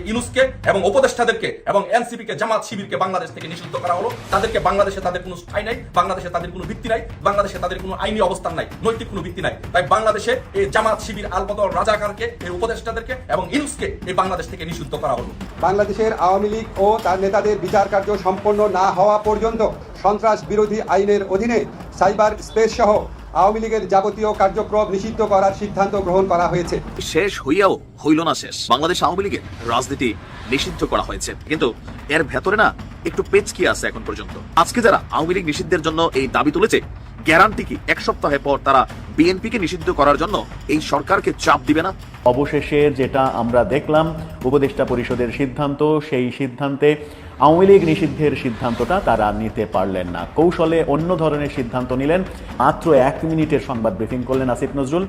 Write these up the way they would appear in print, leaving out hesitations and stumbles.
ইউনূসকে এবং উপদেষ্টাদেরকে এবং এনসিপিকে, জামাত শিবিরকে বাংলাদেশ থেকে নিষিদ্ধ করা হলো। তাদেরকে বাংলাদেশে তাদের কোনো স্থায়ী নাই, বাংলাদেশে তাদের কোনো ভিত্তি নাই, বাংলাদেশে তাদের কোনো আইনি অবস্থান নাই, নৈতিক কোনো ভিত্তি নাই। তাই বাংলাদেশে এই জামাত শিবির, আলবদর, রাজাকারকে, এই উপদেষ্টাদেরকে এবং ইউনূসকে এই বাংলাদেশ থেকে নিষিদ্ধ করা হলো। বাংলাদেশের আওয়ামী লীগ ও তার নেতাদের বিচার কার্য সম্পন্ন না হওয়া পর্যন্ত সন্ত্রাস বিরোধী আইনের অধীনে সাইবার স্পেস সহ আওয়ামী লীগের যাবতীয় কার্যক্রম নিষিদ্ধ করার সিদ্ধান্ত গ্রহণ করা হয়েছে। শেষ হইয়াও হইল না শেষ। বাংলাদেশ আওয়ামী লীগের রাজনীতি নিষিদ্ধ করা হয়েছে, কিন্তু এর ভেতরে না একটু পেচকি আছে এখন পর্যন্ত। আজকে যারা আওয়ামী লীগ নিষিদ্ধের জন্য এই দাবি তুলেছে, গ্যারান্টি কি এক সপ্তাহে পর তারা বিএনপিকে নিষিদ্ধ করার জন্য এই সরকারকে চাপ দিবে না? অবশেষে যেটা আমরা দেখলাম, উপদেষ্টা পরিষদের সিদ্ধান্ত, সেই সিদ্ধান্তে আওয়ামী লীগ নিষিদ্ধের সিদ্ধান্তটা তারা নিতে পারলেন না, কৌশলে অন্য ধরনের সিদ্ধান্ত নিলেন। মাত্র 1 মিনিটের সংবাদ ব্রিফিং করলেন আসিফ নজরুল।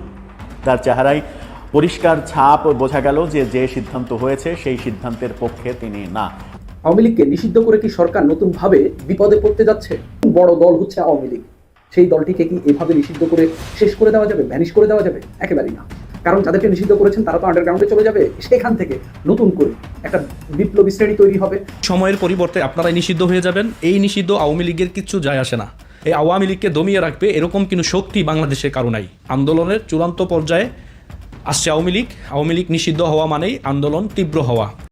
তার চেহারায় পরিষ্কার ছাপ বোঝা গেল যে সিদ্ধান্ত হয়েছে সেই সিদ্ধান্তের পক্ষে তিনি না। আওয়ামী লীগকে নিষিদ্ধ করে কি সরকার নতুনভাবে বিপদে পড়তে যাচ্ছে? বড় দল হচ্ছে আওয়ামী লীগ, সেই দলটিকে কি এভাবে নিষিদ্ধ করে শেষ করে দেওয়া যাবে, ভ্যানিশ করে দেওয়া যাবে? একেবারেই না। কারণ যাদেরকে নিষিদ্ধ করেছেন তারা তো আন্ডারগ্রাউন্ডে চলে যাবে, সেখান থেকে নতুন করে একটা বিপ্লবী শ্রেণী তৈরি হবে। সময়ের পরিবর্তে আপনারাই নিষিদ্ধ হয়ে যাবেন, এই নিষিদ্ধ আওয়ামী লীগের কিচ্ছু যায় আসে না। এই আওয়ামী লীগকে দমিয়ে রাখবে এরকম কোনো শক্তি বাংলাদেশের কারো নাই। আন্দোলনের চূড়ান্ত পর্যায়ে আসছে আওয়ামী লীগ নিষিদ্ধ হওয়া মানেই আন্দোলন তীব্র হওয়া।